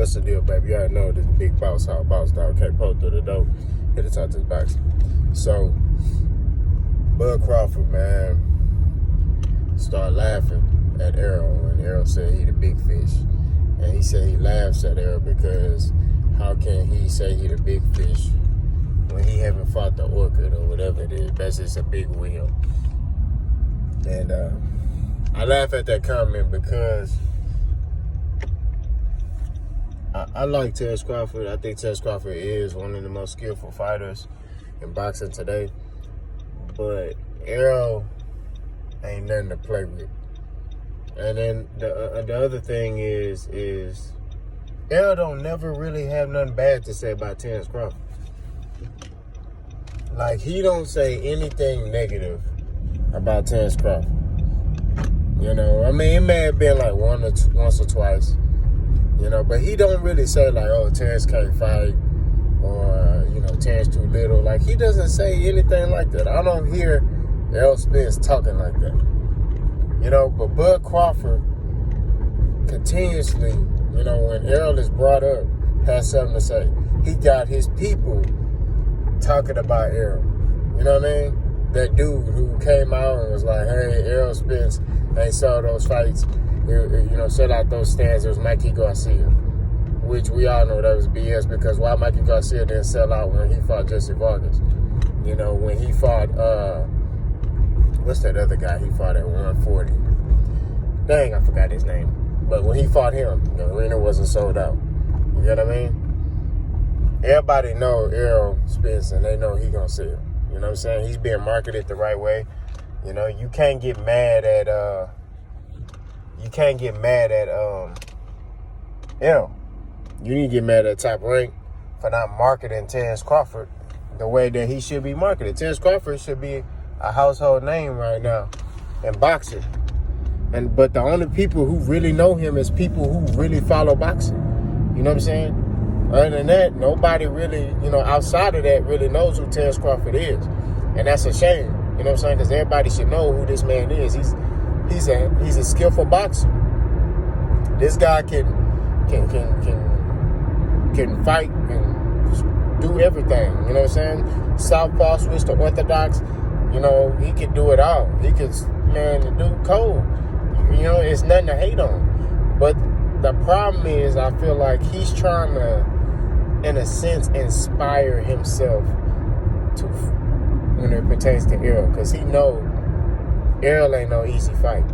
What's the deal, baby? You already know this big boss dog can't pull through the door. Hit the top to the box. So, Bud Crawford, man, started laughing at Errol when Errol said he the big fish. And he said he laughs at Errol because how can he say he the big fish when he haven't fought the orchid or whatever it is? That's just a big wheel. And I laugh at that comment because I like Terrence Crawford. I think Terrence Crawford is one of the most skillful fighters in boxing today. But Errol ain't nothing to play with. And then the other thing is Errol don't never really have nothing bad to say about Terrence Crawford. Like, he don't say anything negative about Terrence Crawford. You know, I mean, it may have been like once or twice. You know, but he don't really say like, oh, Terrence can't fight, or, you know, Terrence too little. Like, he doesn't say anything like that. I don't hear Errol Spence talking like that. You know, but Bud Crawford continuously, you know, when Errol is brought up, has something to say. He got his people talking about Errol. You know what I mean? That dude who came out and was like, hey, Errol Spence ain't saw those fights. You know, set out those stands. It was Mikey Garcia, which we all know that was BS, because why Mikey Garcia didn't sell out when he fought Jesse Vargas? You know, when he fought, what's that other guy he fought at 140? Dang, I forgot his name. But when he fought him, the arena wasn't sold out. You get what I mean? Everybody know Errol Spence, and they know he gonna sell. You know what I'm saying? He's being marketed the right way. You know, you can't get mad at Errol. You need to get mad at Top Rank for not marketing Terrence Crawford the way that he should be marketed. Terrence Crawford should be a household name right now in boxing. But the only people who really know him is people who really follow boxing. You know what I'm saying? Other than that, nobody really, you know, outside of that really knows who Terrence Crawford is. And that's a shame. You know what I'm saying? Because everybody should know who this man is. He's a skillful boxer. This guy can fight and do everything. You know what I'm saying? Southpaw, switch to orthodox. You know, he can do it all. He can, man, the dude cold. You know, it's nothing to hate on. But the problem is, I feel like he's trying to, in a sense, inspire himself to, when it pertains to Errol, because he know Errol ain't no easy fight.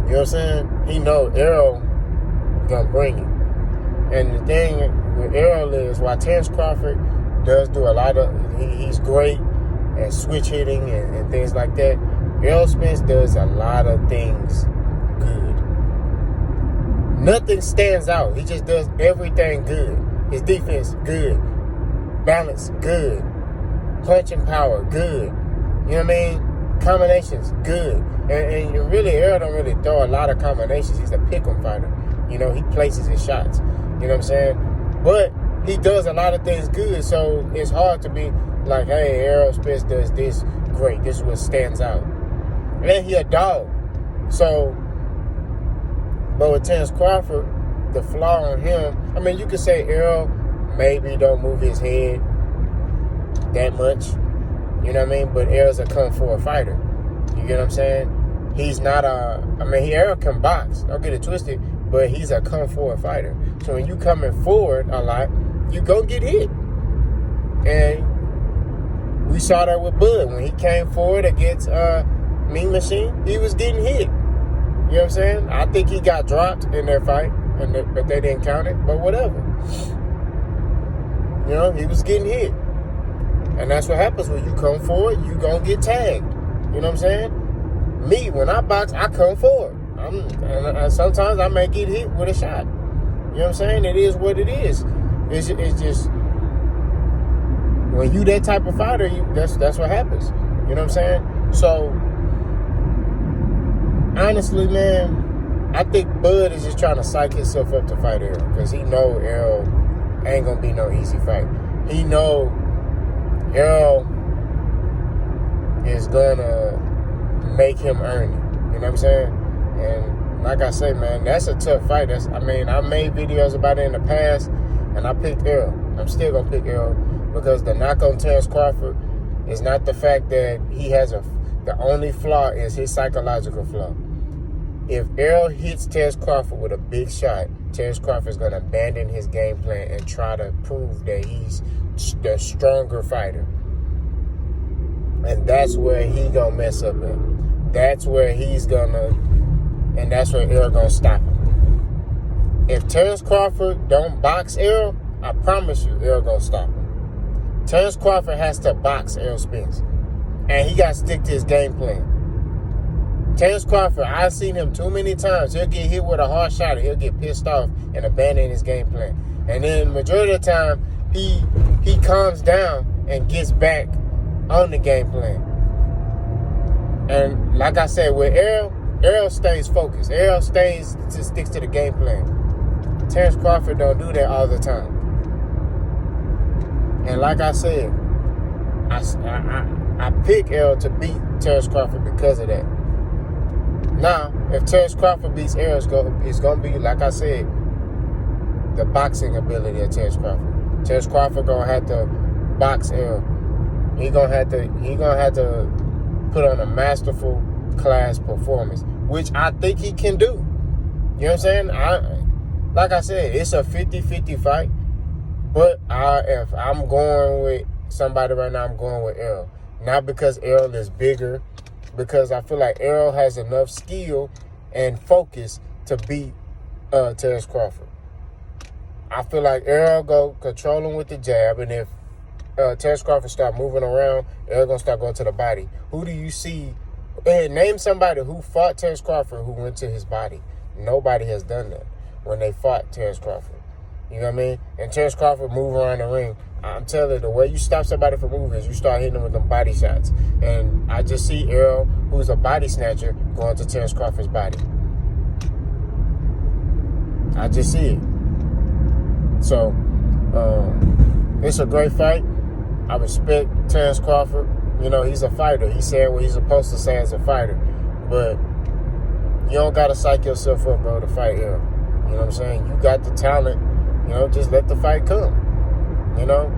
You know what I'm saying? He know Errol gonna bring it. And the thing with Errol is, while Terrence Crawford does do a lot of, he's great at switch hitting and things like that, Errol Spence does a lot of things good. Nothing stands out. He just does everything good. His defense, good. Balance, good. Punching power, good. You know what I mean? Combinations, good. And really, Errol don't really throw a lot of combinations. He's a pick'em fighter. You know, he places his shots. You know what I'm saying? But he does a lot of things good, so it's hard to be like, hey, Errol Spence does this great. This is what stands out. And he a dog. So, but with Terrence Crawford, the flaw on him, I mean, you could say Errol maybe don't move his head that much. You know what I mean? But Errol's a kung fu fighter. You get what I'm saying? He's not Errol can box. Don't get it twisted. But he's a kung fu fighter. So when you coming forward a lot, you gonna get hit. And we saw that with Bud. When he came forward against Mean Machine, he was getting hit. You know what I'm saying? I think he got dropped in their fight, but they didn't count it. But whatever. You know, he was getting hit. And that's what happens when you come forward, you gonna get tagged. You know what I'm saying? Me, when I box, I come forward. And sometimes I may get hit with a shot. You know what I'm saying? It is what it is. It's just, when you that type of fighter, that's what happens. You know what I'm saying? So, honestly, man, I think Bud is just trying to psych himself up to fight Errol, because he know Errol ain't gonna be no easy fight. He know Errol is gonna make him earn it. You know what I'm saying? And like I say, man, that's a tough fight. I made videos about it in the past, and I picked Errol. I'm still going to pick Errol because the knock on Terrence Crawford is not the fact that he has the only flaw is his psychological flaw. If Errol hits Terrence Crawford with a big shot, Terrence Crawford is going to abandon his game plan and try to prove that he's the stronger fighter. And that's where he going to mess up at. That's where and that's where Errol going to stop him. If Terrence Crawford don't box Errol, I promise you, Errol going to stop him. Terrence Crawford has to box Errol Spence. And he got to stick to his game plan. Terrence Crawford, I've seen him too many times. He'll get hit with a hard shot and he'll get pissed off and abandon his game plan. And then majority of the time, he calms down and gets back on the game plan. And like I said, with Errol stays focused. Errol sticks to the game plan. Terrence Crawford don't do that all the time. And like I said, I pick Errol to beat Terrence Crawford because of that. Now, if Terrence Crawford beats Errol, it's going to be, like I said, the boxing ability of Terrence Crawford. Terrence Crawford going to have to box Errol. He going to have to put on a masterful class performance, which I think he can do. You know what I'm saying? Like I said, it's a 50-50 fight. But if I'm going with somebody right now, I'm going with Errol. Not because Errol is bigger, because I feel like Errol has enough skill and focus to beat Terrence Crawford. I feel like Errol go control him with the jab, and if Terrence Crawford start moving around, Errol gonna start going to the body. Who do you see? Name somebody who fought Terrence Crawford who went to his body. Nobody has done that when they fought Terrence Crawford. You know what I mean? And Terrence Crawford move around the ring. I'm telling you, the way you stop somebody from moving is you start hitting them with them body shots. And I just see Errol, who's a body snatcher, going to Terrence Crawford's body. I just see it. So, it's a great fight. I respect Terrence Crawford. You know, he's a fighter. He's saying what he's supposed to say as a fighter. But you don't got to psych yourself up, bro, to fight Errol. You know what I'm saying? You got the talent. You know, just let the fight come. You know?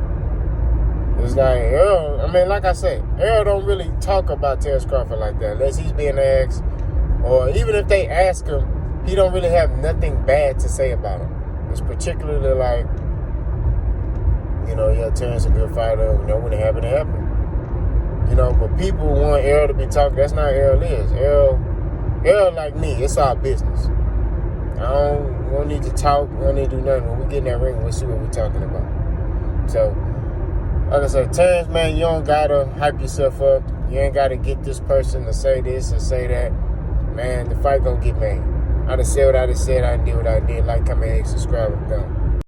It's like Errol, like I said, Errol don't really talk about Terrence Crawford like that unless he's being asked. Or even if they ask him, he don't really have nothing bad to say about him. It's particularly like, you know, yeah, Terrence a good fighter. You know, when it happened, it happened. You know, but people want Errol to be talking. That's not Errol is. Errol like me. It's our business. We don't need to talk. We don't need to do nothing. When we get in that ring, we'll see what we're talking about. So, like I said, Terrence, man, you don't got to hype yourself up. You ain't got to get this person to say this or say that. Man, the fight going to get made. I done said what I done said. I done did what I did. Like, comment, subscribe, and done.